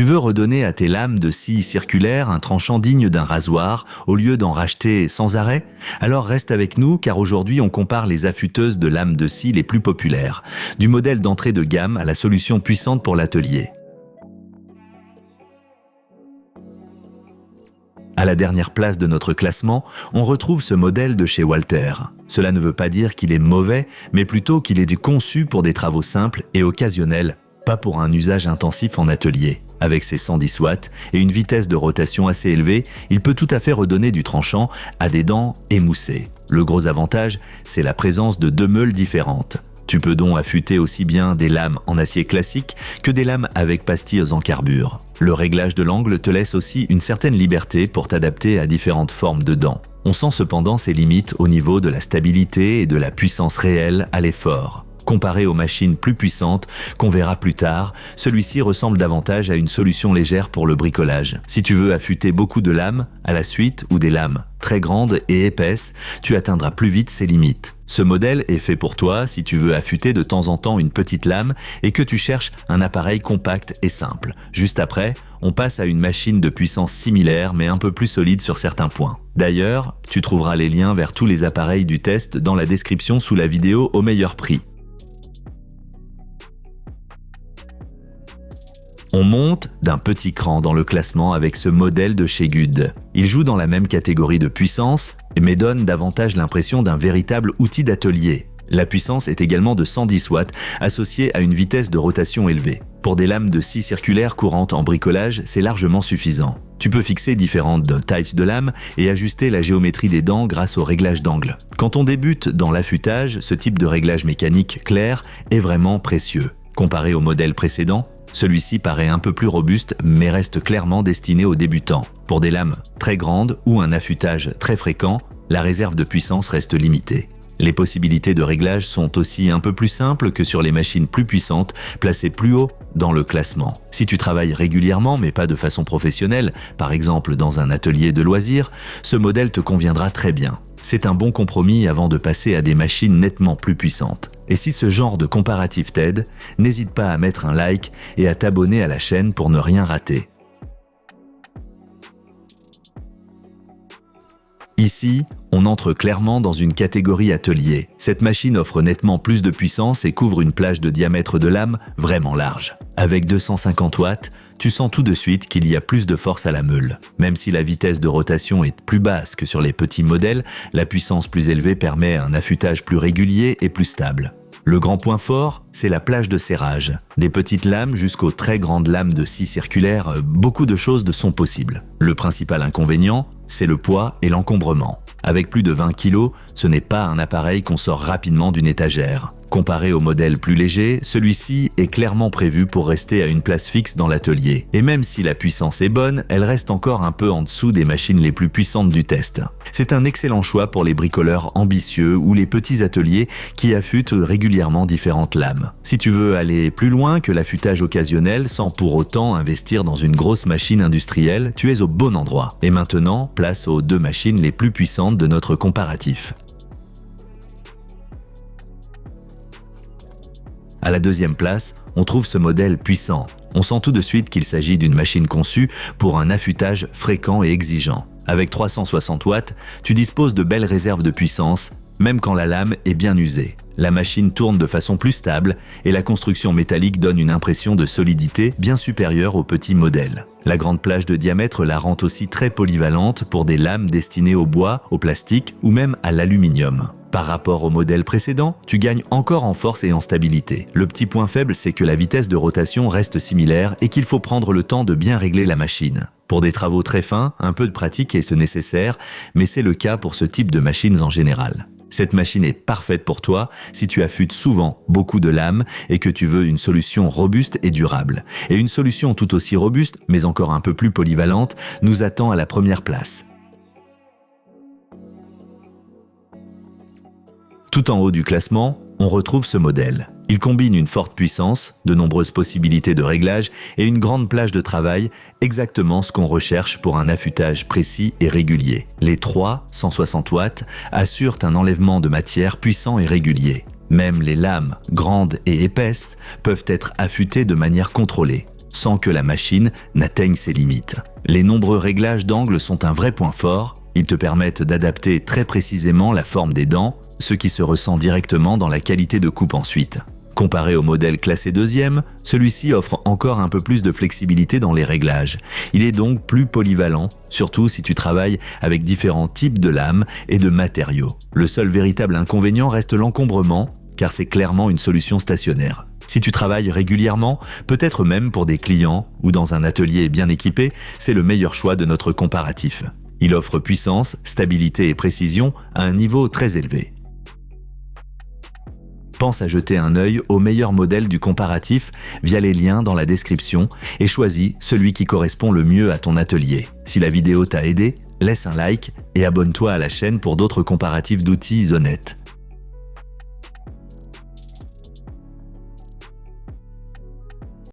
Tu veux redonner à tes lames de scie circulaire un tranchant digne d'un rasoir au lieu d'en racheter sans arrêt? Alors reste avec nous car aujourd'hui on compare les affûteuses de lames de scie les plus populaires, du modèle d'entrée de gamme à la solution puissante pour l'atelier. À la dernière place de notre classement, on retrouve ce modèle de chez Walter. Cela ne veut pas dire qu'il est mauvais, mais plutôt qu'il est conçu pour des travaux simples et occasionnels, pas pour un usage intensif en atelier. Avec ses 110 watts et une vitesse de rotation assez élevée, il peut tout à fait redonner du tranchant à des dents émoussées. Le gros avantage, c'est la présence de 2 meules différentes. Tu peux donc affûter aussi bien des lames en acier classique que des lames avec pastilles en carbure. Le réglage de l'angle te laisse aussi une certaine liberté pour t'adapter à différentes formes de dents. On sent cependant ses limites au niveau de la stabilité et de la puissance réelle à l'effort. Comparé aux machines plus puissantes qu'on verra plus tard, celui-ci ressemble davantage à une solution légère pour le bricolage. Si tu veux affûter beaucoup de lames à la suite ou des lames très grandes et épaisses, tu atteindras plus vite ses limites. Ce modèle est fait pour toi si tu veux affûter de temps en temps une petite lame et que tu cherches un appareil compact et simple. Juste après, on passe à une machine de puissance similaire mais un peu plus solide sur certains points. D'ailleurs, tu trouveras les liens vers tous les appareils du test dans la description sous la vidéo au meilleur prix. On monte d'un petit cran dans le classement avec ce modèle de chez Good. Il joue dans la même catégorie de puissance, mais donne davantage l'impression d'un véritable outil d'atelier. La puissance est également de 110 watts, associée à une vitesse de rotation élevée. Pour des lames de scie circulaire courantes en bricolage, c'est largement suffisant. Tu peux fixer différentes tailles de lames et ajuster la géométrie des dents grâce au réglage d'angle. Quand on débute dans l'affûtage, ce type de réglage mécanique clair est vraiment précieux. Comparé au modèle précédent, celui-ci paraît un peu plus robuste mais reste clairement destiné aux débutants. Pour des lames très grandes ou un affûtage très fréquent, la réserve de puissance reste limitée. Les possibilités de réglage sont aussi un peu plus simples que sur les machines plus puissantes placées plus haut dans le classement. Si tu travailles régulièrement mais pas de façon professionnelle, par exemple dans un atelier de loisirs, ce modèle te conviendra très bien. C'est un bon compromis avant de passer à des machines nettement plus puissantes. Et si ce genre de comparatif t'aide, n'hésite pas à mettre un like et à t'abonner à la chaîne pour ne rien rater. Ici, on entre clairement dans une catégorie atelier. Cette machine offre nettement plus de puissance et couvre une plage de diamètre de lame vraiment large. Avec 250 watts, tu sens tout de suite qu'il y a plus de force à la meule. Même si la vitesse de rotation est plus basse que sur les petits modèles, la puissance plus élevée permet un affûtage plus régulier et plus stable. Le grand point fort, c'est la plage de serrage. Des petites lames jusqu'aux très grandes lames de scie circulaire, beaucoup de choses sont possibles. Le principal inconvénient, c'est le poids et l'encombrement. Avec plus de 20 kg, ce n'est pas un appareil qu'on sort rapidement d'une étagère. Comparé au modèle plus léger, celui-ci est clairement prévu pour rester à une place fixe dans l'atelier. Et même si la puissance est bonne, elle reste encore un peu en dessous des machines les plus puissantes du test. C'est un excellent choix pour les bricoleurs ambitieux ou les petits ateliers qui affûtent régulièrement différentes lames. Si tu veux aller plus loin que l'affûtage occasionnel sans pour autant investir dans une grosse machine industrielle, tu es au bon endroit. Et maintenant, place aux 2 machines les plus puissantes de notre comparatif. À la deuxième place, on trouve ce modèle puissant. On sent tout de suite qu'il s'agit d'une machine conçue pour un affûtage fréquent et exigeant. Avec 360 watts, tu disposes de belles réserves de puissance, même quand la lame est bien usée. La machine tourne de façon plus stable et la construction métallique donne une impression de solidité bien supérieure aux petits modèles. La grande plage de diamètre la rend aussi très polyvalente pour des lames destinées au bois, au plastique ou même à l'aluminium. Par rapport au modèle précédent, tu gagnes encore en force et en stabilité. Le petit point faible, c'est que la vitesse de rotation reste similaire et qu'il faut prendre le temps de bien régler la machine. Pour des travaux très fins, un peu de pratique est nécessaire, mais c'est le cas pour ce type de machines en général. Cette machine est parfaite pour toi si tu affûtes souvent beaucoup de lames et que tu veux une solution robuste et durable. Et une solution tout aussi robuste, mais encore un peu plus polyvalente, nous attend à la première place. Tout en haut du classement, on retrouve ce modèle. Il combine une forte puissance, de nombreuses possibilités de réglage et une grande plage de travail, exactement ce qu'on recherche pour un affûtage précis et régulier. Les 160 watts assurent un enlèvement de matière puissant et régulier. Même les lames, grandes et épaisses, peuvent être affûtées de manière contrôlée. sans que la machine n'atteigne ses limites. Les nombreux réglages d'angle sont un vrai point fort. Ils te permettent d'adapter très précisément la forme des dents, ce qui se ressent directement dans la qualité de coupe ensuite. Comparé au modèle classé deuxième, celui-ci offre encore un peu plus de flexibilité dans les réglages. Il est donc plus polyvalent, surtout si tu travailles avec différents types de lames et de matériaux. Le seul véritable inconvénient reste l'encombrement, car c'est clairement une solution stationnaire. Si tu travailles régulièrement, peut-être même pour des clients ou dans un atelier bien équipé, c'est le meilleur choix de notre comparatif. Il offre puissance, stabilité et précision à un niveau très élevé. Pense à jeter un œil au meilleur modèle du comparatif via les liens dans la description et choisis celui qui correspond le mieux à ton atelier. Si la vidéo t'a aidé, laisse un like et abonne-toi à la chaîne pour d'autres comparatifs d'outils Isonet.